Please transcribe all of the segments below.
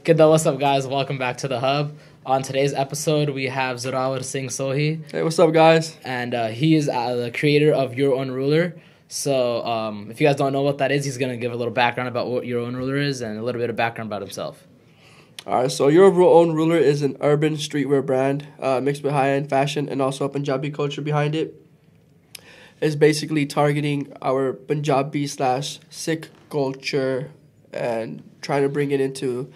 What's up, guys? Welcome back to the Hub. On today's episode, we have Zorawar sing Sohi. Hey, what's up, guys? And he is the creator of Your Own Ruler. So if you guys don't know what that is, he's going to give a little background about what Your Own Ruler is and a little bit of background about himself. All right, so Your Own Ruler is an urban streetwear brand mixed with high-end fashion and also a Punjabi culture behind it. It's basically targeting our Punjabi/Sikh culture and trying to bring it into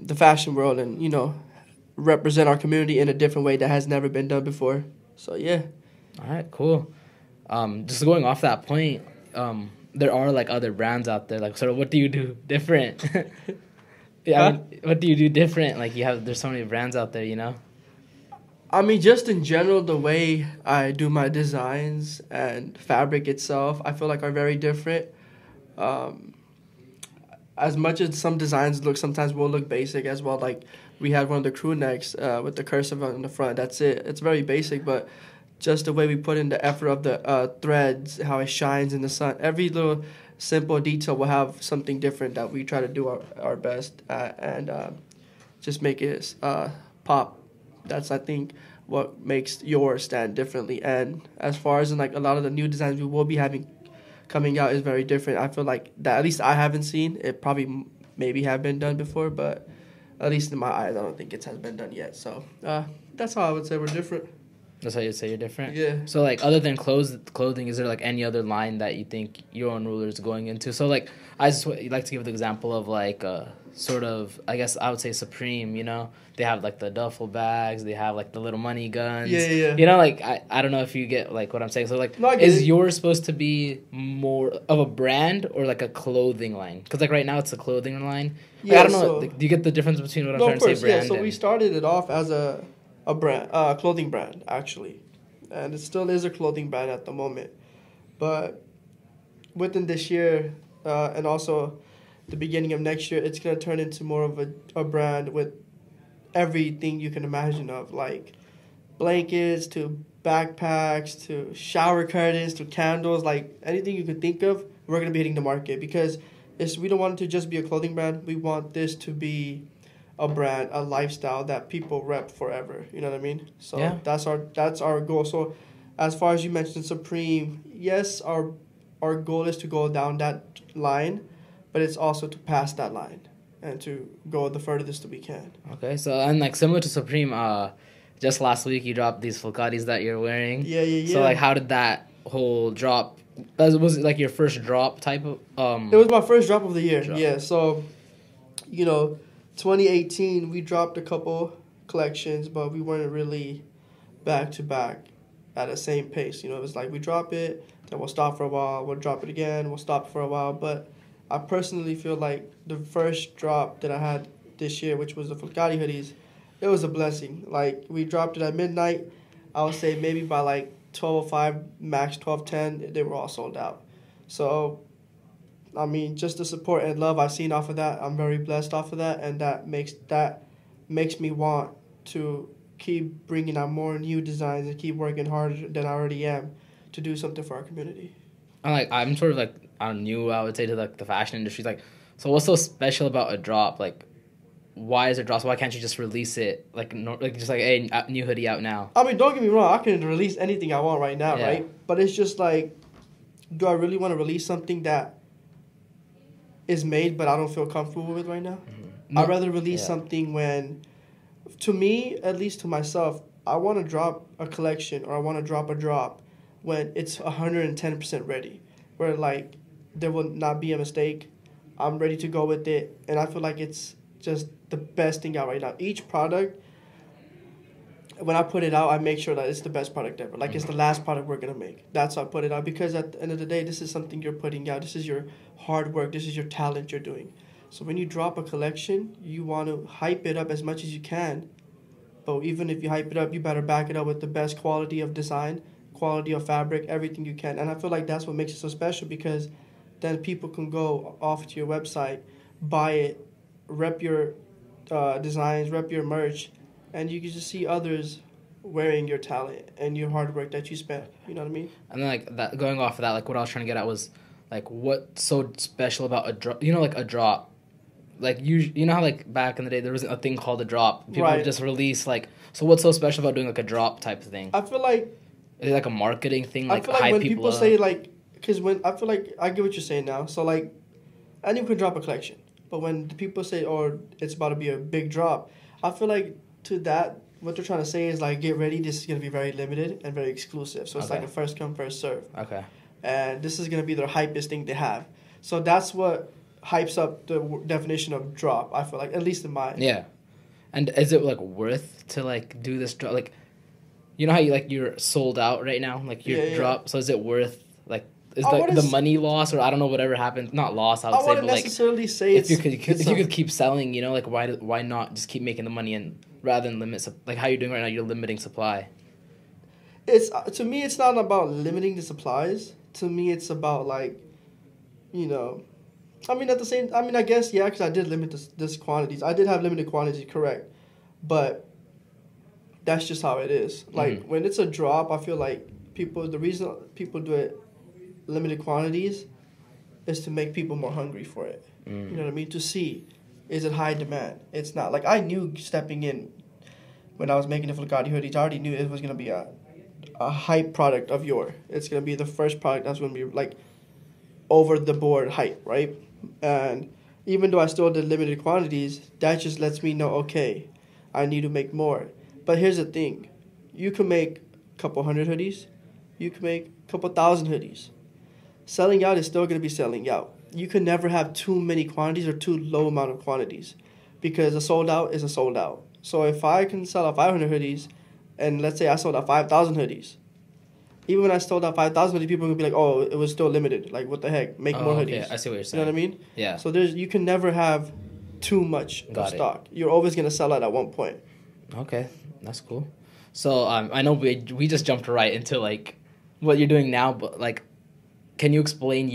the fashion world and, you know, represent our community in a different way that has never been done before. So, yeah. All right, cool. Just going off that point, there are, like, other brands out there. Like, sort of, what do you do different? I mean, what do you do different? Like, there's so many brands out there, you know? I mean, just in general, the way I do my designs and fabric itself, I feel like are very different. As much as some designs sometimes will look basic as well. Like, we had one of the crew necks with the cursive on the front. That's it. It's very basic, but just the way we put in the effort of the threads, how it shines in the sun, every little simple detail will have something different that we try to do our best and just make it pop. That's, I think, what makes yours stand differently. And as far as in, like, a lot of the new designs we will be having coming out is very different. I feel like that, at least I haven't seen. It probably maybe have been done before, but at least in my eyes, I don't think it has been done yet. So that's how I would say we're different. That's how you say you're different? Yeah. So, like, other than clothing, is there, like, any other line that you think Your Own Ruler is going into? So, like, I just like to give the example of, like, sort of, I guess I would say Supreme, you know? They have, like, the duffel bags. They have, like, the little money guns. Yeah. You know, like, I don't know if you get, like, what I'm saying. So, like, no, is yours supposed to be more of a brand or, like, a clothing line? Because, like, right now it's a clothing line. Like, Yeah, I don't know. so, do you get the difference between what I'm no, trying of course, to say, brand? Yeah, so we started it off as a brand, clothing brand, actually. And it still is a clothing brand at the moment. But within this year and also the beginning of next year, it's going to turn into more of a brand with everything you can imagine of, like blankets to backpacks to shower curtains to candles, like anything you could think of, we're going to be hitting the market because we don't want it to just be a clothing brand. We want this to be a brand, a lifestyle that people rep forever. You know what I mean? So yeah. that's our goal. So as far as you mentioned Supreme, yes, our goal is to go down that line, but it's also to pass that line and to go the furthest that we can. Okay, so, and, like, similar to Supreme, just last week you dropped these Fulcatis that you're wearing. Yeah. So, like, how did that whole drop, was it, like, your first drop type of, It was my first drop of the year, drop. Yeah. So, you know, 2018, we dropped a couple collections, but we weren't really back-to-back at the same pace. You know, it was like we drop it, then we'll stop for a while, we'll drop it again, we'll stop for a while. But I personally feel like the first drop that I had this year, which was the Fulcati hoodies, it was a blessing. Like, we dropped it at midnight. I would say maybe by, like, 12:05, max 12:10, they were all sold out. So, I mean, just the support and love I've seen off of that, I'm very blessed off of that, and that makes me want to keep bringing out more new designs and keep working harder than I already am to do something for our community. I'm sort of, like, I'm new, I would say, to, like, the fashion industry. Like, so what's so special about a drop? Like, why is it drops? Why can't you just release it? Like, just like, hey, new hoodie out now. I mean, don't get me wrong, I can release anything I want right now, Yeah. right? But it's just like, do I really want to release something that is made but I don't feel comfortable with right now? Mm-hmm. No. I'd rather release something when, to me, at least to myself, I want to drop a collection or I want to drop a drop when it's 110% ready, where, like, there will not be a mistake. I'm ready to go with it, and I feel like it's just the best thing out right now. Each product, when I put it out, I make sure that it's the best product ever. Like, it's the last product we're going to make. That's why I put it out, because at the end of the day, this is something you're putting out. This is your hard work. This is your talent you're doing. So when you drop a collection, you want to hype it up as much as you can. But even if you hype it up, you better back it up with the best quality of design, quality of fabric, everything you can. And I feel like that's what makes it so special, because then people can go off to your website, buy it, rep your designs, rep your merch, and you can just see others wearing your talent and your hard work that you spent. You know what I mean? And then, like, that, going off of that, like, what I was trying to get at was, like, what's so special about a drop? You know, like, a drop like you know how like back in the day there was a thing called a drop. People Right. would just release like. So what's so special about doing like a drop type of thing? I feel like Is it like a marketing thing? I Like feel like hype when people people up? say like, because when I feel like I get what you're saying now. So like, anyone can drop a collection, but when the people say, "Oh, it's about to be a big drop," I feel like to that what they're trying to say is like, get ready. This is gonna be very limited and very exclusive. So it's Okay. like a first come first serve. Okay. And this is gonna be their hypest thing they have. So that's what hypes up the definition of drop. I feel like, at least in mine. Yeah. And is it like worth to like do this drop? Like, you know how you like you're sold out right now, like your Yeah. drop. So is it worth like is I the wouldn't money loss or I don't know whatever happened? Not loss, I would I say, wouldn't but like necessarily say if it's. if you could keep selling, you know, like why not just keep making the money and rather than limit like how you're doing right now, you're limiting supply. It's to me, it's not about limiting the supplies. To me, it's about like, you know, I mean, at the same, I mean, I guess yeah, because I did limit this quantities. I did have limited quantities, correct, but that's just how it is. Like when it's a drop, I feel like the reason people do it limited quantities is to make people more hungry for it. You know what I mean? To see, is it high demand? It's not. Like I knew stepping in when I was making the Flickati hoodies, I already knew it was gonna be a hype product of yours. It's gonna be the first product that's gonna be like over the board hype, right? And even though I still did limited quantities, that just lets me know, okay, I need to make more. But here's the thing, you can make a couple hundred hoodies, you can make a couple thousand hoodies. Selling out is still gonna be selling out. You can never have too many quantities or too low amount of quantities, because a sold out is a sold out. So if I can sell out 500 hoodies, and let's say I sold out 5,000 hoodies, even when I sold out 5,000 hoodies, people are going to be like, oh, it was still limited. Like, what the heck? Make more hoodies. Okay. I see what you're You saying. know what I mean? Yeah. So you can never have too much Got of it. stock. You're always going to sell out at one point. Okay, that's cool. So I know we just jumped right into like what you're doing now, but like, can you explain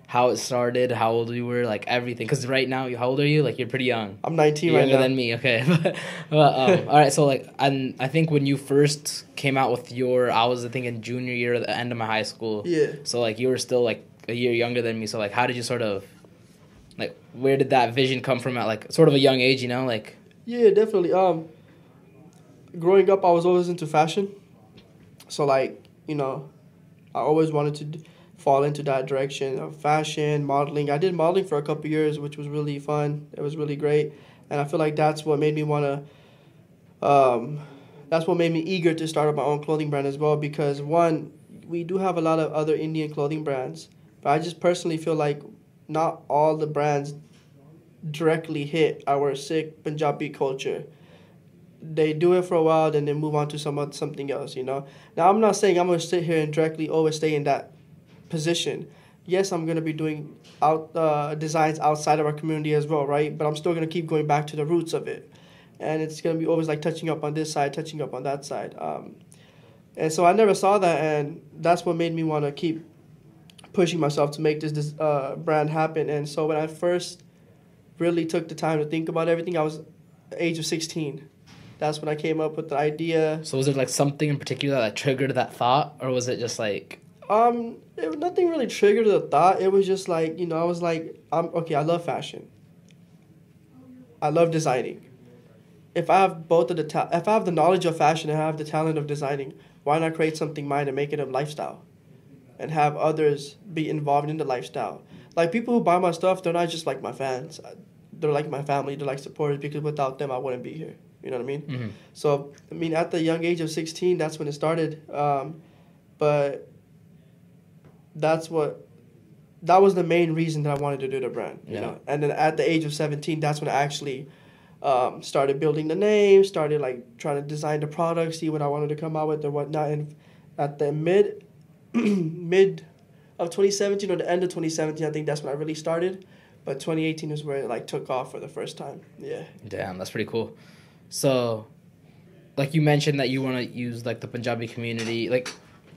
how it started, how old you were, like everything? Because right now, how old are you? Like you're pretty young. I'm 19 You're right younger now. than me. Okay, all right. So like, and I think when you first came out with I was I think in junior year, at the end of my high school. Yeah. So like you were still like a year younger than me. So like, how did you sort of, like, where did that vision come from at like sort of a young age? You know, like. Yeah, definitely. Growing up, I was always into fashion. So like, you know, I always wanted to fall into that direction of fashion, modeling. I did modeling for a couple years, which was really fun. It was really great. And I feel like that's what made me that's what made me eager to start up my own clothing brand as well, because one, we do have a lot of other Indian clothing brands, but I just personally feel like not all the brands directly hit our Sikh Punjabi culture. They do it for a while, then they move on to something else, you know. Now, I'm not saying I'm going to sit here and directly always stay in that position. Yes, I'm going to be doing designs outside of our community as well, right? But I'm still going to keep going back to the roots of it. And it's going to be always like touching up on this side, touching up on that side. And so I never saw that, and that's what made me want to keep pushing myself to make this brand happen. And so when I first really took the time to think about everything, I was the age of 16. That's when I came up with the idea. So was there like something in particular that triggered that thought, or was it just like? Nothing really triggered the thought. It was just like, you know, I was like, I love fashion. I love designing. If I have if I have the knowledge of fashion and I have the talent of designing, why not create something mine and make it a lifestyle, and have others be involved in the lifestyle? Like people who buy my stuff, they're not just like my fans. They're like my family. They're like supporters, because without them, I wouldn't be here. You know what I mean? Mm-hmm. So, I mean, at the young age of 16, that's when it started. But that was the main reason that I wanted to do the brand. You know? And then at the age of 17, that's when I actually started building the name, started like trying to design the product, see what I wanted to come out with and whatnot. And at the mid of 2017 or the end of 2017, I think that's when I really started. But 2018 is where it like took off for the first time. Yeah. Damn, that's pretty cool. So, like you mentioned that you want to use like the Punjabi community, like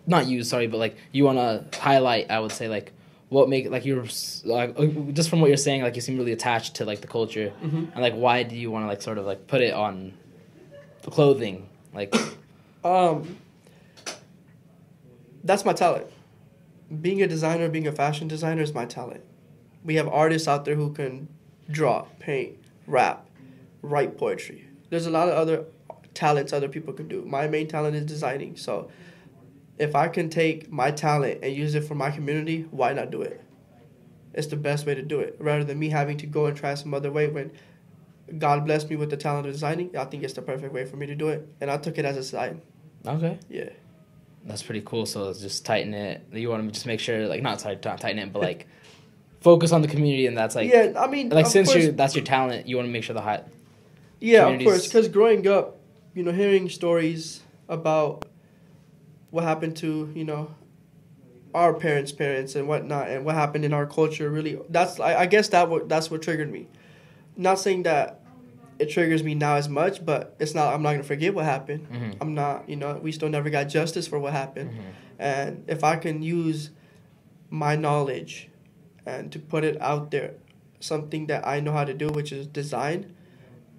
not use, sorry, but like you want to highlight, I would say, like what make like you're like just from what you're saying, like you seem really attached to like the culture, and like why do you want to like sort of like put it on the clothing, like? That's my talent. Being a designer, being a fashion designer is my talent. We have artists out there who can draw, paint, rap, write poetry. There's a lot of other talents other people can do. My main talent is designing. So if I can take my talent and use it for my community, why not do it? It's the best way to do it. Rather than me having to go and try some other way when God blessed me with the talent of designing, I think it's the perfect way for me to do it. And I took it as a sign. Okay. Yeah. That's pretty cool. So it's just tighten it. You want to just make sure, like, not tighten it, but like focus on the community, and that's like, yeah. I mean, like since that's your talent, you want to make sure yeah, of course, because growing up, hearing stories about what happened to our parents' parents and whatnot, and what happened in our culture, really, I guess that's what triggered me. Not saying that it triggers me now as much, but I'm not gonna forget what happened. Mm-hmm. I'm not, we still never got justice for what happened. Mm-hmm. And if I can use my knowledge and to put it out there, something that I know how to do, which is design,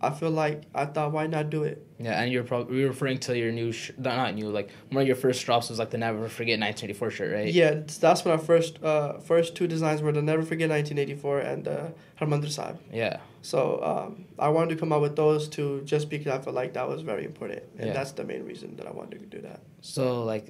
I thought, why not do it? Yeah, and you're referring to your new, not new, like one of your first drops was like the Never Forget 1984 shirt, right? Yeah, that's when our first two designs were the Never Forget 1984 and Harmandir Sahib. Yeah. So I wanted to come out with those two just because I felt like that was very important, and yeah. That's the main reason that I wanted to do that. So like,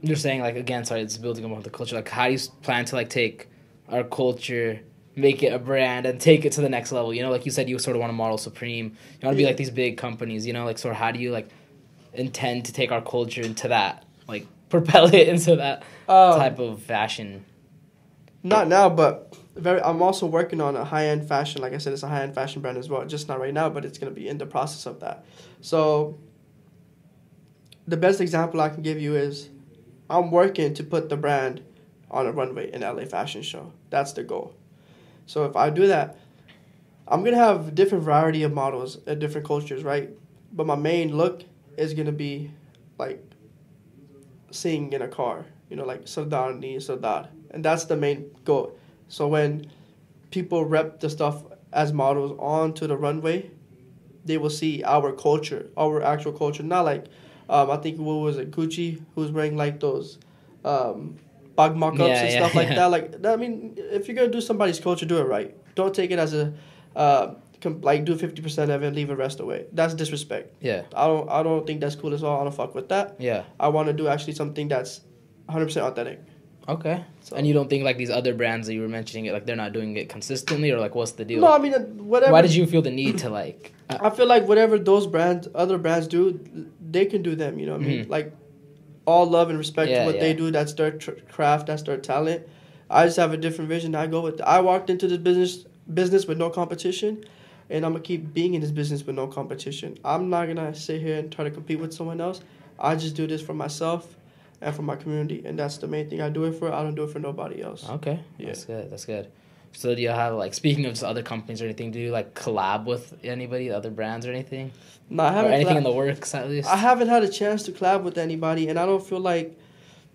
you're saying like again, sorry, it's building about the culture. Like, how do you plan to like take our culture, make it a brand, and take it to the next level? Like you said, you sort of want to model Supreme. You want to be like these big companies. Like sort of how do you like intend to take our culture into that, like propel it into that type of fashion? Not now, but I'm also working on a high-end fashion. Like I said, it's a high-end fashion brand as well. Just not right now, but it's going to be in the process of that. So the best example I can give you is I'm working to put the brand on a runway in LA Fashion Show. That's the goal. So if I do that, I'm going to have different variety of models at different cultures, right? But my main look is going to be like singing in a car, like Sardar Ni Sardar. And that's the main goal. So when people rep the stuff as models onto the runway, they will see our culture, our actual culture. Not like, I think, what was it, Gucci, who's wearing like those bug mock-ups and stuff like that. Like, I mean, if you're going to do somebody's culture, do it right. Don't take it as a, like, do 50% of it, leave the rest away. That's disrespect. Yeah. I don't think that's cool as well. I don't fuck with that. Yeah. I want to do actually something that's 100% authentic. Okay. So. And you don't think like these other brands that you were mentioning, like they're not doing it consistently, or like what's the deal? No, I mean, whatever. Why did you feel the need to like? I feel like whatever those other brands do, they can do them. You know what I mean? Like, all love and respect to what they do. That's their craft. That's their talent. I just have a different vision. I go with. I walked into this business with no competition, and I'm gonna keep being in this business with no competition. I'm not gonna sit here and try to compete with someone else. I just do this for myself and for my community, and that's the main thing I do it for. I don't do it for nobody else. Okay, yeah. That's good. So do you have, like, speaking of just other companies or anything, do you, like, collab with anybody, other brands or anything? No, I haven't. Or anything in the works, at least? I haven't had a chance to collab with anybody, and I don't feel like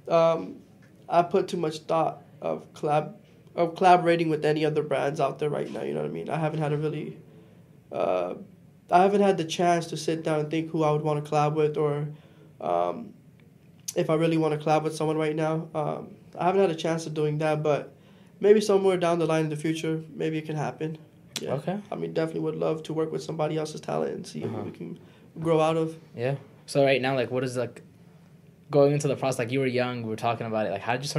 I put too much thought of collaborating with any other brands out there right now, you know what I mean? I haven't had I haven't had the chance to sit down and think who I would want to collab with, or if I really want to collab with someone right now. I haven't had a chance of doing that, but maybe somewhere down the line in the future, maybe it can happen. Yeah. Okay. I mean, definitely would love to work with somebody else's talent and see what we can grow out of. Yeah. So right now, like, what is, like, going into the process, like, you were young, we were talking about it, like, how does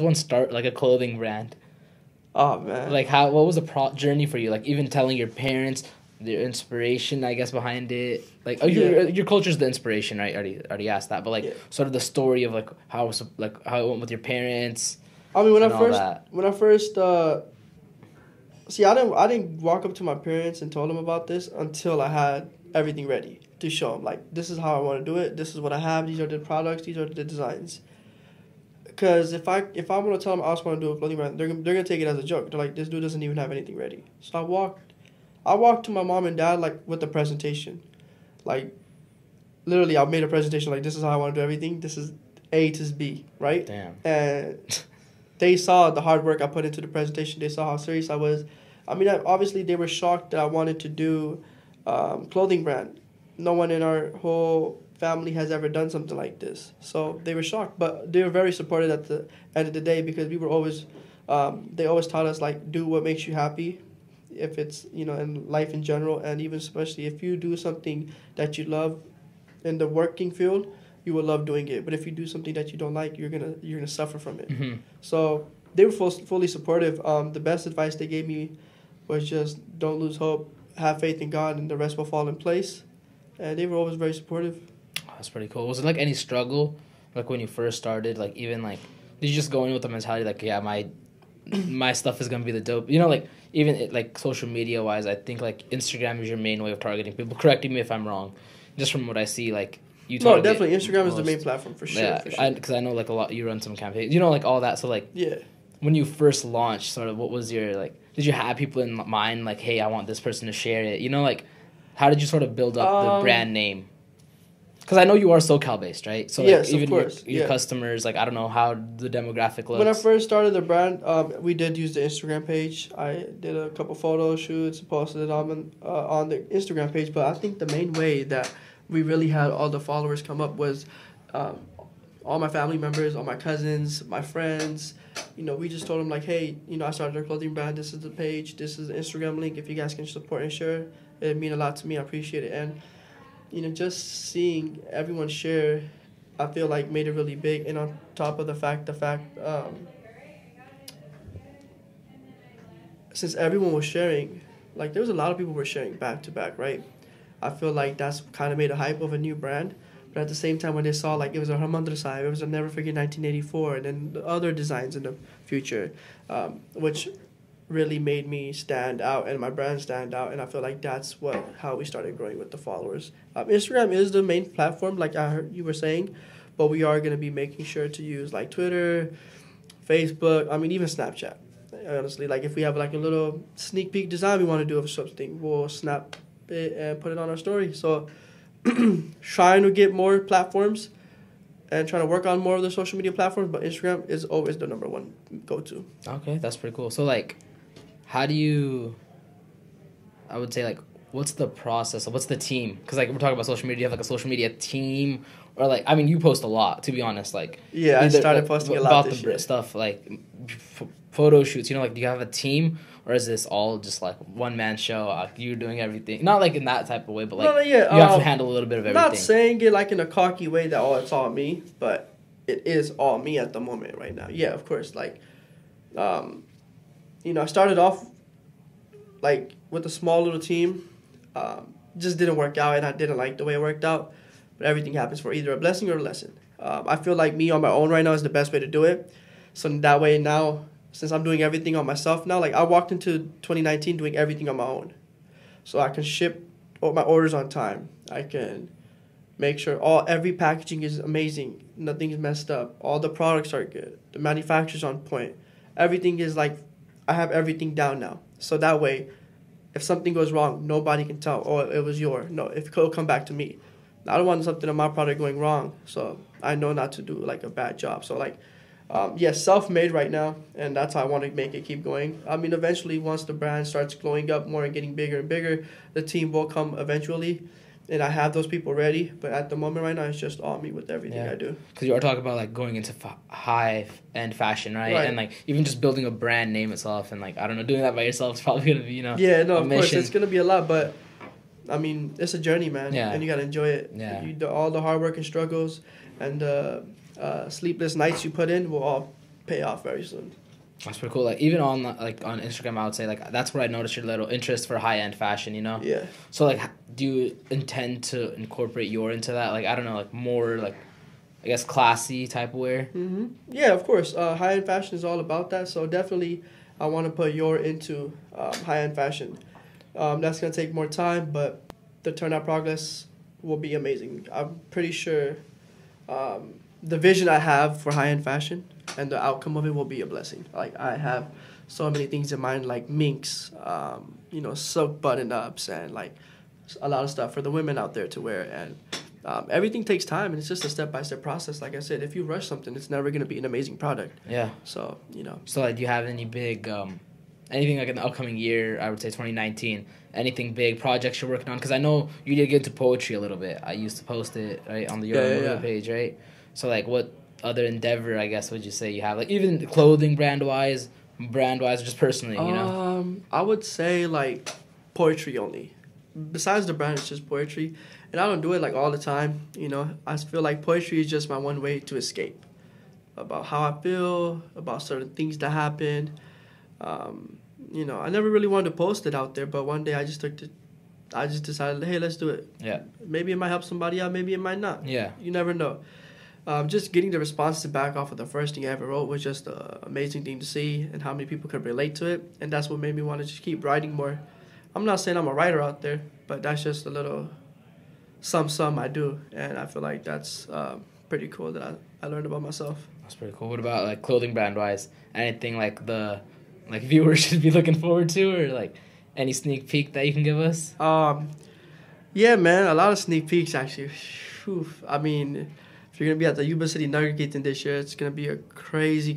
one start, like, a clothing brand? Oh, man. Like, what was the journey for you? Like, even telling your parents, the inspiration, I guess, behind it. Like, your culture's the inspiration, right? I already asked that, but, like, sort of the story of, like, how it went with your parents. I mean, when I first see, I didn't walk up to my parents and told them about this until I had everything ready to show them. Like, this is how I want to do it. This is what I have. These are the products. These are the designs. Because if I want to tell them I also want to do a clothing brand, they're gonna take it as a joke. They're like, this dude doesn't even have anything ready. So I walked to my mom and dad, like, with the presentation. Like, literally, I made a presentation like, this is how I want to do everything. This is A to B, right? Damn. And they saw the hard work I put into the presentation. They saw how serious I was. I mean, obviously, they were shocked that I wanted to do clothing brand. No one in our whole family has ever done something like this. So they were shocked. But they were very supportive at the end of the day, because we were always They always taught us like do what makes you happy, if it's in life in general, and even especially if you do something that you love in the working field, you will love doing it. But if you do something that you don't like, you're gonna suffer from it. Mm-hmm. So they were fully supportive. The best advice they gave me was just don't lose hope, have faith in God, and the rest will fall in place. And they were always very supportive. That's pretty cool. Was it like any struggle, like when you first started? Like even like, did you just go in with the mentality like, yeah, my stuff is gonna be the dope? Like even like social media wise, I think like Instagram is your main way of targeting people. Correcting me if I'm wrong. Just from what I see, like you. No, definitely Instagram is the main platform for sure. Yeah, because I know like a lot. You run some campaigns, like all that. So like, yeah. When you first launched, sort of, what was your like? Did you have people in mind like, hey, I want this person to share it? Like, how did you sort of build up the brand name? Because I know you are SoCal based, right? So like, yes, even of course. Your customers, like I don't know how the demographic looks. When I first started the brand, we did use the Instagram page. I did a couple photo shoots, posted it on the Instagram page. But I think the main way that we really had all the followers come up was all my family members, all my cousins, my friends. We just told them like, hey, I started a clothing brand. This is the page. This is the Instagram link. If you guys can support and share, it mean a lot to me. I appreciate it. And just seeing everyone share, I feel like made it really big. And on top of the fact, since everyone was sharing, like there was a lot of people were sharing back to back, right? I feel like that's kind of made a hype of a new brand. But at the same time, when they saw like it was a Harmandra Sahib, it was a Never Forget 1984, and then the other designs in the future, which really made me stand out and my brand stand out. And I feel like that's how we started growing with the followers. Instagram is the main platform, like I heard you were saying, but we are going to be making sure to use like Twitter, Facebook, even Snapchat. Honestly, like if we have like a little sneak peek design we want to do of something, we'll snap it and put it on our story. So trying to get more platforms and trying to work on more of the social media platforms, but Instagram is always the number one go-to. Okay, that's pretty cool. So like, how do you, I would say like, what's the process? What's the team? Because like we're talking about social media, do you have like a social media team? Or like, you post a lot, to be honest. Like, yeah, I started posting a lot about this the year. Stuff like photo shoots. Like, do you have a team, or is this all just like one man show? You're doing everything, not like in that type of way, but like you have to handle a little bit of everything. Not saying it like in a cocky way that it's all me, but it is all me at the moment right now. Yeah, of course. Like, I started off like with a small little team. Just didn't work out, and I didn't like the way it worked out. But everything happens for either a blessing or a lesson. I feel like me on my own right now is the best way to do it. So that way now, since I'm doing everything on myself now, like I walked into 2019 doing everything on my own. So I can ship all my orders on time. I can make sure every packaging is amazing. Nothing's messed up. All the products are good. The manufacturer's on point. Everything is like, I have everything down now. So that way, if something goes wrong, nobody can tell, it was yours. No, it'll come back to me. I don't want something on my product going wrong, so I know not to do like a bad job. So like, self-made right now, and that's how I want to make it keep going. Eventually, once the brand starts glowing up more and getting bigger and bigger, the team will come eventually, and I have those people ready. But at the moment right now, it's just all me with everything I do. Because you are talking about like going into high-end fashion, right? And like even just building a brand name itself, and like I don't know, doing that by yourself is probably gonna be Yeah, no, of course it's gonna be a lot, but. It's a journey, man, and you gotta enjoy it. Yeah. All the hard work and struggles and sleepless nights you put in will all pay off very soon. That's pretty cool. Like even on Instagram, I would say like that's where I noticed your little interest for high end fashion. Yeah. So like, do you intend to incorporate into that? Like I don't know, like more like, I guess classy type of wear. Mm-hmm. Yeah, of course. High end fashion is all about that. So definitely, I want to put into high end fashion. That's going to take more time, but the turnout progress will be amazing. I'm pretty sure the vision I have for high-end fashion and the outcome of it will be a blessing. Like, I have so many things in mind, like minks, silk button-ups, and, like, a lot of stuff for the women out there to wear. And everything takes time, and it's just a step-by-step process. Like I said, if you rush something, it's never going to be an amazing product. Yeah. So, So, like, do you have any big... anything like in the upcoming year, I would say 2019, anything big projects you're working on? Because I know you did get into poetry a little bit. I used to post it, right, on the Your page, right? So, like, what other endeavor, I guess, would you say you have? Like, even clothing brand-wise, brand wise or just personally? You know. I would say like poetry only. Besides the brand, it's just poetry, and I don't do it like all the time. You know, I feel like poetry is just my one way to escape about how I feel about certain things that happen. You know, I never really wanted to post it out there, but one day I just decided, hey, let's do it. Yeah. Maybe it might help somebody out, maybe it might not. Yeah. You never know. Just getting the responses back off of the first thing I ever wrote was just an amazing thing to see, and how many people could relate to it, and that's what made me want to just keep writing more. I'm not saying I'm a writer out there, but that's just a little some I do, and I feel like that's pretty cool that I learned about myself. That's pretty cool. What about like clothing brand wise? Anything like the viewers should be looking forward to, or like any sneak peek that you can give us? Yeah, man, a lot of sneak peeks actually. Whew. I mean, if you're gonna be at the Yuba City Nugget Gathering this year, it's gonna be a crazy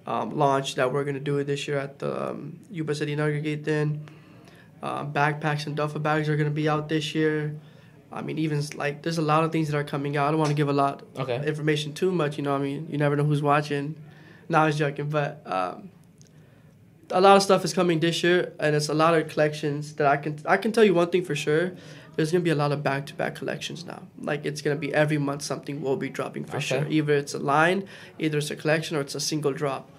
launch that we're gonna do this year at the Yuba City Nugget Gathering. Backpacks and duffel bags are gonna be out this year. I mean, even like there's a lot of things that are coming out. I don't want to give a lot of information too much. You know, I mean, you never know who's watching. No, I was joking, but a lot of stuff is coming this year, and it's a lot of collections that I can tell you one thing for sure. There's gonna be a lot of back-to-back collections now. Like it's gonna be every month something will be dropping for sure. Either it's a line, either it's a collection, or it's a single drop.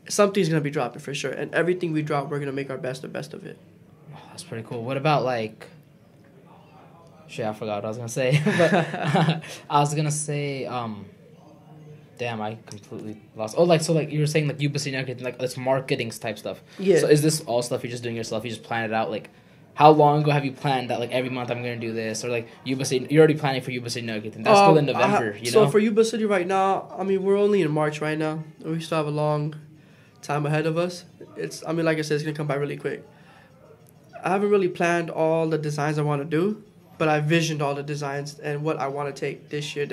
Something's gonna be dropping for sure, and everything we drop, we're gonna make our best of it. Oh, that's pretty cool. What about like? Shit, I forgot what I was gonna say. But I was gonna say, damn, I completely lost. Oh, like so, like you were saying, like Yuba City Nugget, like it's marketing type stuff. Yeah. So is this all stuff you're just doing yourself? You just plan it out, like. How long ago have you planned that, like, every month I'm going to do this? Or, like, Yuba City, you're already planning for Yuba City Nugget, and that's still in November, you know? So, for Yuba City right now, I mean, we're only in March right now. We still have a long time ahead of us. I mean, like I said, it's going to come by really quick. I haven't really planned all the designs I want to do, but I visioned all the designs and what I want to take this year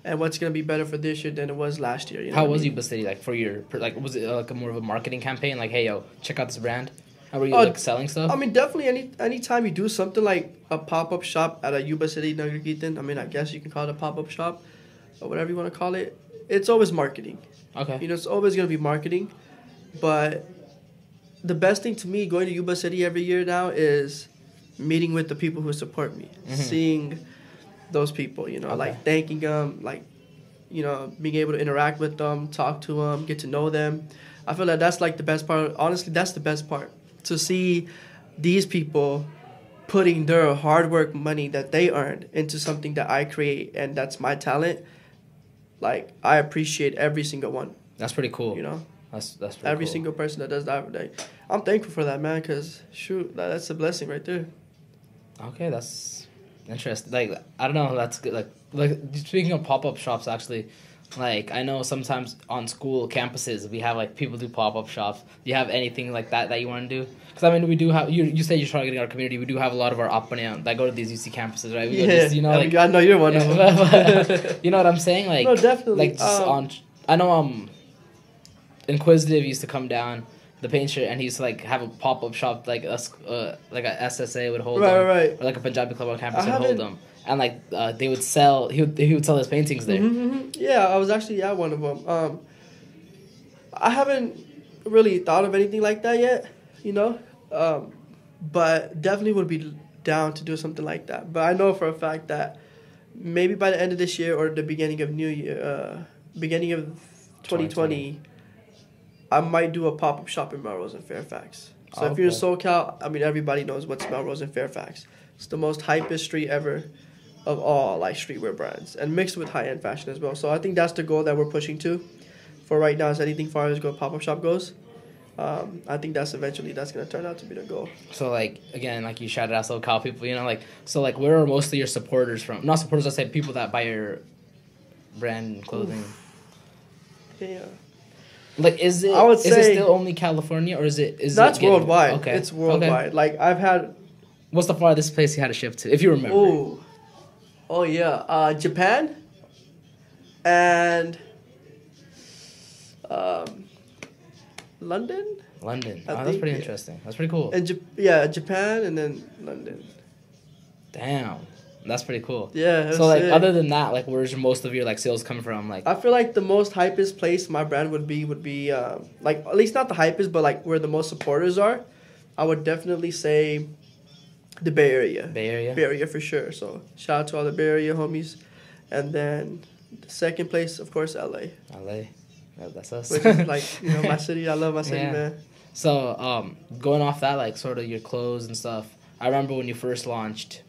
and what's going to be better for this year than it was last year. You know How was Yuba City, like, for your, like, was it, like, more of a marketing campaign? Like, hey, yo, check out this brand? How were you, like, selling stuff? I mean, definitely anytime you do something like a pop-up shop at a Yuba City Nugget Gathering, I mean, I guess you can call it a pop-up shop or whatever you want to call it, it's always marketing. Okay. You know, it's always going to be marketing. But the best thing to me going to Yuba City every year now is meeting with the people who support me, seeing those people, you know, like thanking them, like, you know, being able to interact with them, talk to them, get to know them. I feel like that's like the best part. Honestly, that's the best part. To see these people putting their hard work money that they earned into something that I create and that's my talent, like I appreciate every single one. That's pretty cool. You know, that's pretty every cool. single person that does that. Like, I'm thankful for that, man. Cause shoot, that's a blessing right there. Okay, that's interesting. Like I don't know, that's good. Like speaking of pop-up shops, actually. Like, I know sometimes on school campuses, we have, like, people do pop-up shops. Do you have anything like that you want to do? Because, I mean, we do have, you say you're targeting our community. We do have a lot of our opponents that go to these UC campuses, right? We go just, you know, like, I know you're one of them. You know what I'm saying? Like, no, definitely. Like, just I know, Inquisitive used to come down, the paint shirt, and he used to, like, have a pop-up shop, like a SSA would hold them. Right. Or, like, a Punjabi club on campus would hold them. And like they would sell, he would sell his paintings there. Yeah, I was actually at one of them. I haven't really thought of anything like that yet, you know, but definitely would be down to do something like that. But I know for a fact that maybe by the end of this year or the beginning of beginning of 2020, I might do a pop-up shop in Melrose and Fairfax. So if you're in SoCal, I mean everybody knows what's Melrose and Fairfax. It's the most hypest street ever. Of all like streetwear brands and mixed with high-end fashion as well. So I think that's the goal that we're pushing to. For right now, as anything far as pop-up shop goes, I think that's going to turn out to be the goal. So like again, like you shouted out SoCal people, you know, like so like where are most of your supporters from? Not supporters, I say people that buy your brand clothing. Yeah. Like is it still only California or is it that's worldwide? Okay. It's worldwide. Okay. Like I've had. What's the farthest place you had to ship to, if you remember? Oh yeah, Japan, and London. London. That's pretty interesting. That's pretty cool. And Japan, and then London. Damn, That's pretty cool. Yeah. So like, sick. other than that, like, where's most of your like sales coming from? Like, I feel like the most hypest place my brand would be like, at least not the hypest, but like where the most supporters are. I would definitely say the Bay Area. Bay Area. Bay Area for sure. So shout out to all the Bay Area homies, and then the second place, of course, LA. LA. That's us. Which is like, my city. I love my city, Yeah. man. So, going off that, like, sort of your clothes and stuff, I remember when you first launched,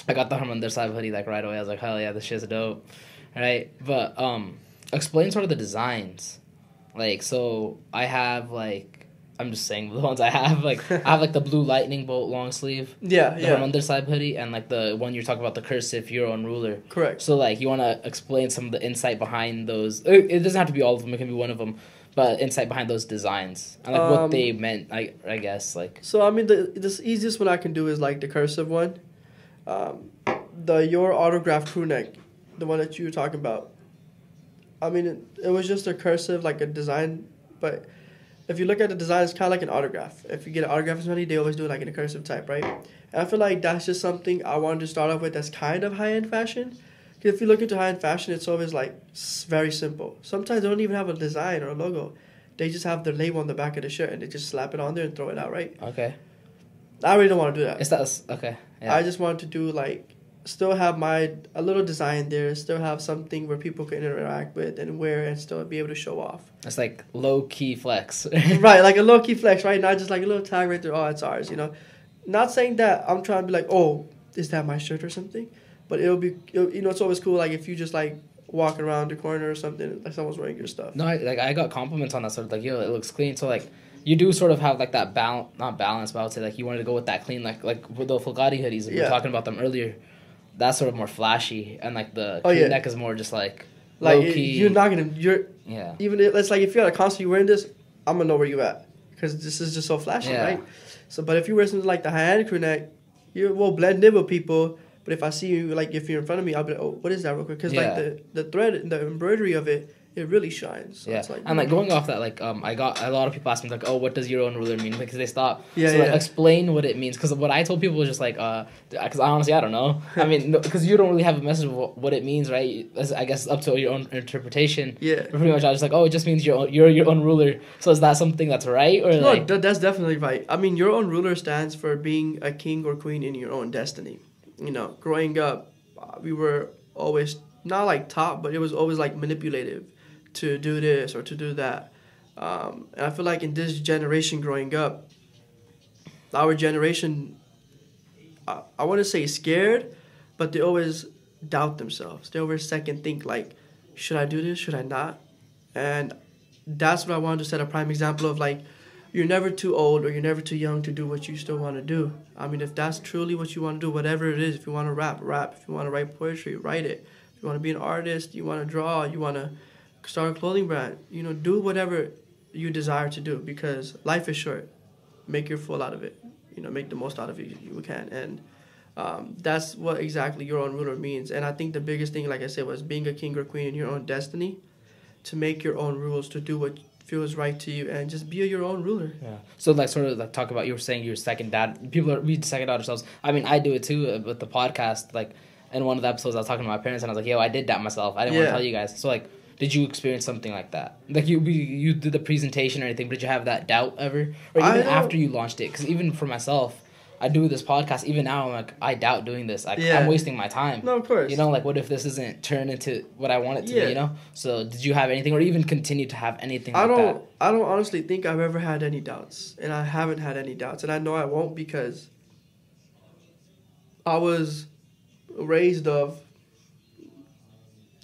I got the Harman Side hoodie, like, right away. I was like, hell yeah, this shit's dope, right? But, explain sort of the designs. Like, so, I have, like, I'm just saying the ones I have, like, I have, like, the blue lightning bolt long sleeve. Yeah, the yeah. Harman Side hoodie, and, like, the one you're talking about, the cursive Your Own Ruler. Correct. So, like, you want to explain some of the insight behind those. It doesn't have to be all of them. It can be one of them. But insight behind those designs. And, like, what they meant, I guess. Like. So, I mean, the easiest one I can do is, like, the cursive one. The Your Autograph crew neck, the one that you were talking about. I mean, it was just a cursive, like, a design. But if you look at the design, it's kind of like an autograph. If you get an autograph from somebody, they always do it, like, in a cursive type, right? And I feel like that's just something I wanted to start off with that's kind of high-end fashion. Because if you look into high-end fashion, it's always, like, very simple. Sometimes they don't even have a design or a logo. They just have the label on the back of the shirt, and they just slap it on there and throw it out, right? Okay. I really don't want to do that. Okay. Yeah. I just wanted to do, like, still have a little design there, still have something where people can interact with and wear and still be able to show off. It's like low-key flex. Right, like a low-key flex, right? Not just like a little tag right there, oh, it's ours, Not saying that I'm trying to be like, oh, is that my shirt or something? But it's always cool, like, if you just, like, walking around the corner or something, like someone's wearing your stuff. No, I got compliments on that sort of, like, yo, it looks clean. So, like, you do sort of have, like, that not balance, but I would say, like, you wanted to go with that clean, like with the Fulgari hoodies. We were talking about them earlier. That's sort of more flashy. And, like, the crew neck is more just, like low-key. You're not going to, yeah. Even if, it's like, if you're at a concert, you're wearing this, I'm going to know where you at. Because this is just so flashy, right? So, but if you wear something like the high-end crew neck, you will blend in with people. But if I see you, like, if you're in front of me, I'll be like, oh, what is that real quick? Because, like, the thread, the embroidery of it, it really shines. So it's like, and, like, going off that, like, I got a lot of people asking me, like, oh, what does Your Own Ruler mean? Because they stop. Yeah, so, like, explain what it means. Because what I told people was just, like, because honestly, I don't know. I mean, because you don't really have a message of what it means, right? I guess it's up to your own interpretation. Yeah. But pretty much I was just like, oh, it just means you're your own ruler. So is that something that's right? Or no, like... that's definitely right. I mean, Your Own Ruler stands for being a king or queen in your own destiny. Growing up, we were always not like taught, but it was always like manipulative to do this or to do that. And I feel like in this generation growing up, our generation, I want to say scared, but they always doubt themselves. They always second think like, should I do this? Should I not? And that's what I wanted to set a prime example of, like, you're never too old or you're never too young to do what you still want to do. I mean, if that's truly what you want to do, whatever it is, if you want to rap. If you want to write poetry, write it. If you want to be an artist, you want to draw, you want to start a clothing brand, do whatever you desire to do, because life is short. Make your full out of it. Make the most out of it you can. And that's what exactly Your Own Ruler means. And I think the biggest thing, like I said, was being a king or queen in your own destiny, to make your own rules, to do what feels right to you, and just be your own ruler. Yeah. So, like, sort of like talk about, you were saying you're second dad. We second dad ourselves. I mean, I do it too with the podcast. Like, in one of the episodes, I was talking to my parents, and I was like, yo, I did that myself. I didn't want to tell you guys. So, like, did you experience something like that? Like, you did the presentation or anything, but did you have that doubt ever? Or even after you launched it? Because even for myself, I do this podcast. Even now, I'm like, I doubt doing this. I'm wasting my time. No, of course. Like, what if this isn't turned into what I want it to be, So, did you have anything, or even continue to have anything like that? I don't honestly think I've ever had any doubts. And I haven't had any doubts. And I know I won't, because I was raised of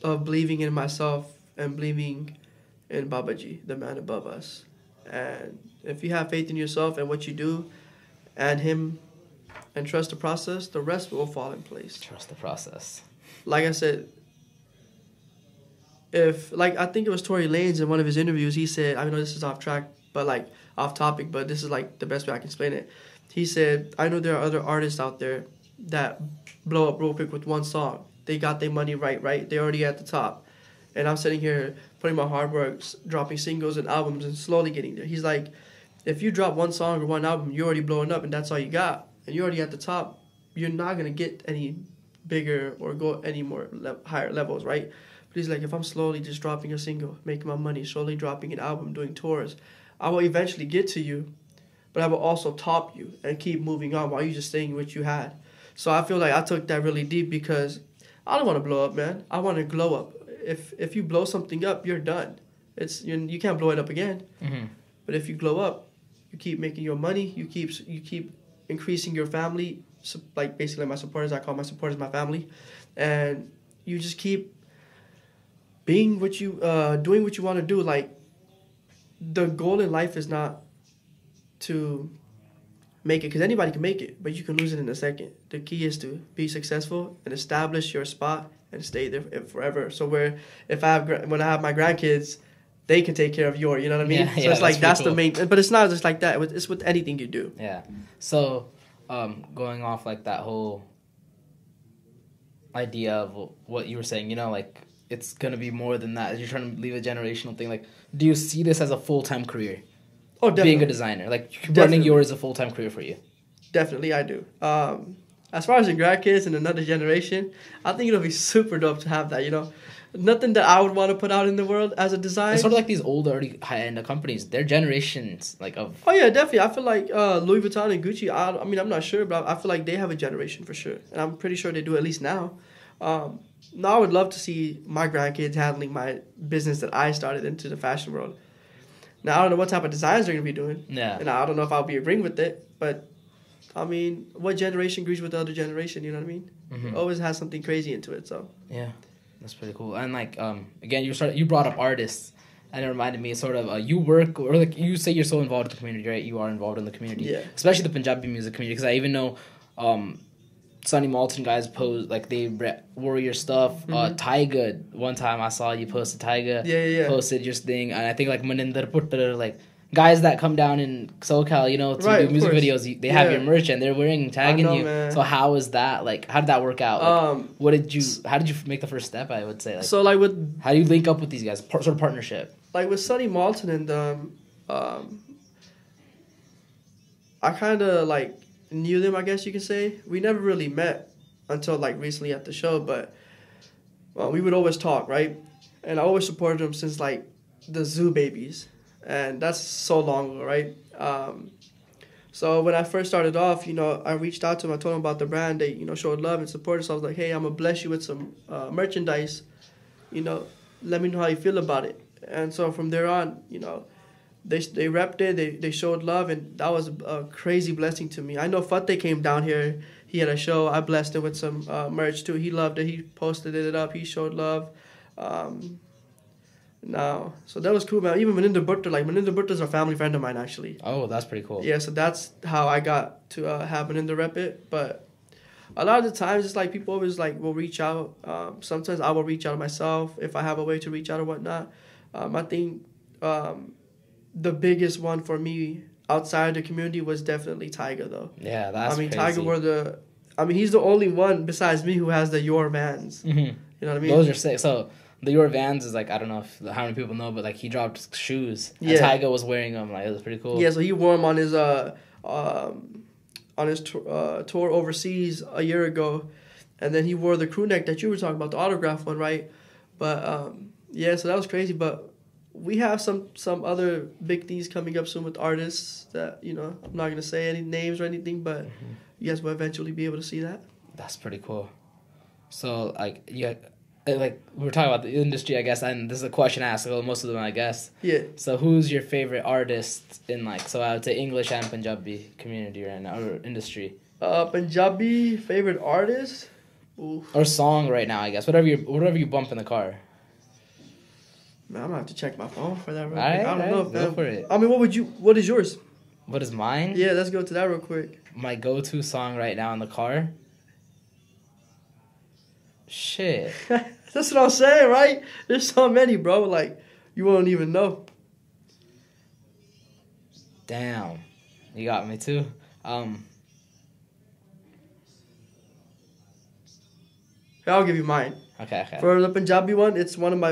believing in myself and believing in Babaji, the man above us. And if you have faith in yourself and what you do and him and trust the process, the rest will fall in place. Trust the process. Like I said, I think it was Tory Lanez in one of his interviews, he said, I know this is off track, but like off topic, but this is like the best way I can explain it. He said, I know there are other artists out there that blow up real quick with one song. They got their money right? They're already at the top. And I'm sitting here putting my hard work, dropping singles and albums and slowly getting there. He's like, if you drop one song or one album, you're already blowing up and that's all you got, and you're already at the top, you're not going to get any bigger or go any more higher levels, right? But he's like, if I'm slowly just dropping a single, making my money, slowly dropping an album, doing tours, I will eventually get to you, but I will also top you and keep moving on while you just staying what you had. So I feel like I took that really deep because I don't want to blow up, man. I want to glow up. If you blow something up, you're done. You can't blow it up again. Mm-hmm. But if you glow up, you keep making your money. You keep increasing your family. So, like basically my supporters, I call my supporters my family, and you just keep being what you doing what you want to do. Like the goal in life is not to make it, because anybody can make it, but you can lose it in a second. The key is to be successful and establish your spot and stay there forever. So when I have my grandkids, they can take care of you know what I mean? Yeah, so it's like that's cool. the main, but it's not just like that. It's with anything you do. Yeah. So, going off like that whole idea of what you were saying, you know, like it's gonna be more than that. You're trying to leave a generational thing. Like, do you see this as a full-time career? Oh, definitely. Being a designer, like running yours is a full-time career for you. Definitely, I do. As far as the grandkids and another generation, I think it'll be super dope to have that. You know, nothing that I would want to put out in the world as a design. It's sort of like these old, already high-end companies. Their generations, like of. Oh yeah, definitely. I feel like Louis Vuitton and Gucci. I mean, I'm not sure, but I feel like they have a generation for sure, and I'm pretty sure they do at least now. Now I would love to see my grandkids handling my business that I started into the fashion world. Now I don't know what type of designs they're gonna be doing. Yeah. And I don't know if I'll be agreeing with it, but I mean, what generation agrees with the other generation? You know what I mean? Mm-hmm. Always has something crazy into it. So yeah, that's pretty cool. And like again, you brought up artists, and it reminded me sort of you work, or like you say you're so involved in the community, right? You are involved in the community, yeah. Especially the Punjabi music community, because I even know Sunny Malton guys post like they wore your stuff. Mm-hmm. Tyga, one time I saw you posted Tyga. Yeah. Posted your thing, and I think like Maninder Puttar, like guys that come down in SoCal, you know, to right, do music videos, they have your merch and they're wearing tagging you. Man. So how is that? Like, how did that work out? Like, how did you make the first step? I would say. Like, so like with how do you link up with these guys? Sort of partnership. Like with Sunny Malton and I kind of like knew them, I guess you could say. We never really met until like recently at the show, but we would always talk, right? And I always supported them since like the Zoo Babies, and that's so long ago, right? So when I first started off, you know, I reached out to them. I told them about the brand. They, you know, showed love and support. So I was like, hey, I'm gonna bless you with some merchandise. You know, let me know how you feel about it. And so from there on, you know, they repped it. They showed love, and that was a crazy blessing to me. I know Fateh came down here. He had a show. I blessed him with some merch too. He loved it. He posted it up. He showed love. So that was cool, man. Even Maninder Bhuttar's a family friend of mine, actually. Oh, that's pretty cool. Yeah, so that's how I got to have Maninder rep it. But a lot of the times, it's like people always like will reach out. Sometimes I will reach out myself if I have a way to reach out or whatnot. I think the biggest one for me outside the community was definitely Tyga, though. Yeah, that's crazy. Tyga he's the only one besides me who has the Your Vans. Mm-hmm. You know what I mean? Those are sick. So the Your Vans is like, I don't know how many people know, but like he dropped shoes. And Tyga was wearing them. Like, it was pretty cool. Yeah, so he wore them on his tour overseas a year ago, and then he wore the crew neck that you were talking about, the autograph one, right? But yeah, so that was crazy. But we have some other big things coming up soon with artists that, you know, I'm not gonna say any names or anything, but you guys will eventually be able to see that. That's pretty cool. So like like we were talking about the industry, I guess, and this is a question I ask most of them, I guess. Yeah. So who's your favorite artist in like, so I would say English and Punjabi community right now, or industry? Punjabi favorite artist? Oof. Or song right now, I guess. Whatever you bump in the car. Man, I'm gonna have to check my phone for that real quick. I don't know. Go for it. I mean, what is yours? What is mine? Yeah, let's go to that real quick. My go-to song right now in the car? Shit. That's what I'm saying, right? There's so many, bro. Like, you won't even know. Damn. You got me too. Here, I'll give you mine. Okay. For the Punjabi one, it's one of my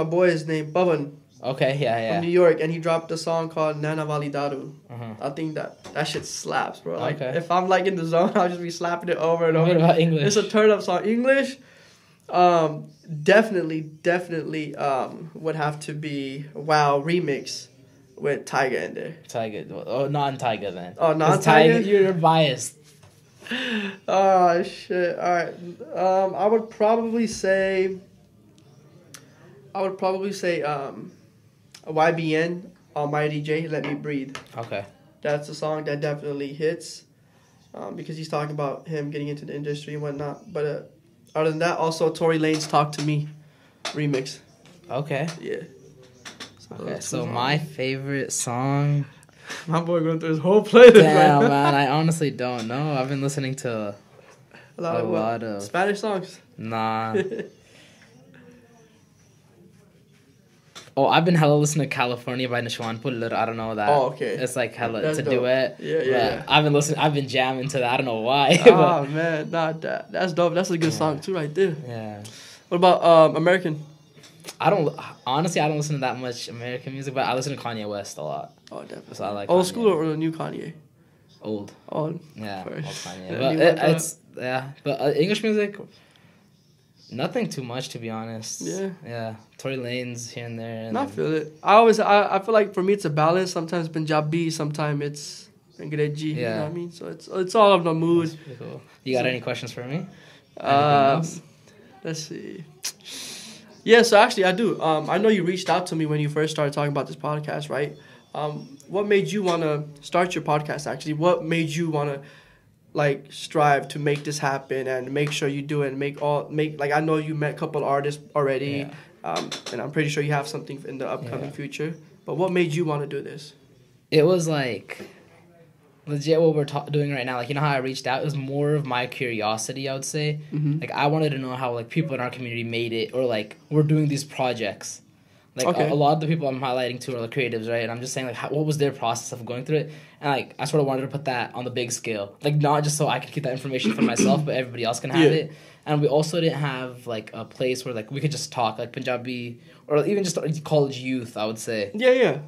boys named Pavan. Okay, yeah. from New York, and he dropped a song called Nana Validaru. Uh-huh. I think that shit slaps, bro. Like, Okay. if I'm like in the zone, I'll just be slapping it over and over. What about English? It's a turn up song. English, definitely, would have to be Wow remix with Tyga in there. Tyga. Oh, non-Tyga then. Oh, 'Cause non-Tyga? You're biased. Oh shit! All right, I would probably say YBN Almighty J, Let Me Breathe. Okay. That's a song that definitely hits, because he's talking about him getting into the industry and whatnot. But other than that, also Tory Lanez Talk to Me remix. Okay. Yeah. Okay. So my favorite song. My boy going through his whole playlist Damn, right now. man, I honestly don't know. I've been listening to a lot of Spanish songs. Nah. Oh, I've been hella listening to California by Nishwan Puller. I don't know that. Oh, okay. It's like hella, That's it's a dope. duet. Yeah. I've been jamming to that. I don't know why. Oh man, not that. That's dope. That's a good song too, right there. Yeah. What about American? I don't listen to that much American music, but I listen to Kanye West a lot. Oh, definitely. So I like old Kanye. school or the new Kanye? Old. Old. Yeah, old First. Kanye. Yeah, But new one, it's but English music, nothing too much to be honest. Yeah. Tory Lanez here and there. And I feel it. I feel like for me it's a balance. Sometimes Punjabi, sometimes it's Angrezi. You know what I mean? So it's all of the mood. That's pretty cool. You got any questions for me? Let's see. Yeah, so actually I do. I know you reached out to me when you first started talking about this podcast, right? What made you want to start your podcast, actually? What made you want to, like, strive to make this happen and make sure you do it and I know you met a couple artists already, and I'm pretty sure you have something in the upcoming future. But what made you want to do this? It was, like, legit what we're doing right now. Like, you know how I reached out? It was more of my curiosity, I would say. Mm-hmm. Like, I wanted to know how, like, people in our community made it or, like, we're doing these projects. Like, a lot of the people I'm highlighting to are the creatives, right? And I'm just saying, like, what was their process of going through it? And, like, I sort of wanted to put that on the big scale. Like, not just so I could keep that information for myself, but everybody else can have it. And we also didn't have, like, a place where, like, we could just talk, like, Punjabi, or even just college youth, I would say. Yeah.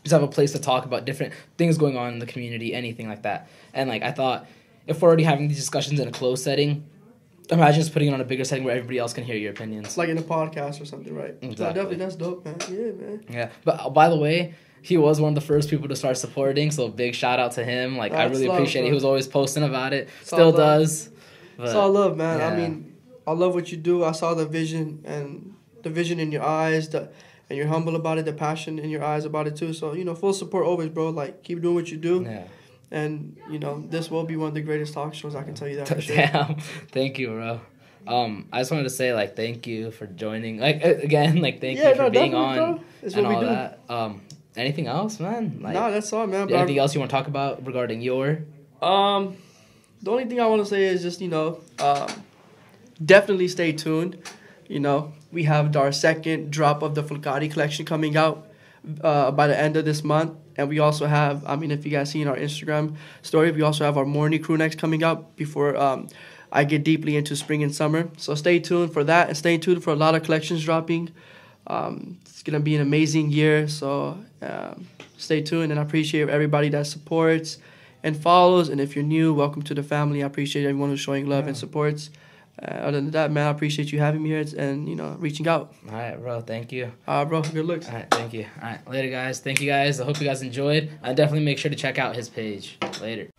Just have a place to talk about different things going on in the community, anything like that. And, like, I thought, if we're already having these discussions in a closed setting, imagine just putting it on a bigger setting where everybody else can hear your opinions. Like in a podcast or something, right? Exactly. No, definitely, that's dope, man. Yeah, man. Yeah, but by the way, he was one of the first people to start supporting, so big shout out to him. Like, I really appreciate it. He was always posting about it. Still does. It's all love, man. Yeah. I mean, I love what you do. I saw the vision in your eyes, and you're humble about it, the passion in your eyes about it too. So, full support always, bro. Like, keep doing what you do. Yeah. And, this will be one of the greatest talk shows, I can tell you that for sure. Damn. Thank you, bro. I just wanted to say, like, thank you for joining. Like, again, like, thank you for being on bro. It's and what all we do. that. Anything else, man? Like, Nah, that's all, man. Anything else you want to talk about regarding your? The only thing I want to say is just, definitely stay tuned. We have our second drop of the Fulcari collection coming out by the end of this month. And we also have, if you guys seen our Instagram story, we also have our morning crew next coming out before I get deeply into spring and summer. So stay tuned for that and stay tuned for a lot of collections dropping. It's going to be an amazing year. So stay tuned, and I appreciate everybody that supports and follows. And if you're new, welcome to the family. I appreciate everyone who's showing love and supports. Other than that, man, I appreciate you having me here and, reaching out. All right, bro. Thank you. Bro, good looks. All right, thank you. All right, later, guys. Thank you, guys. I hope you guys enjoyed. Definitely make sure to check out his page. Later.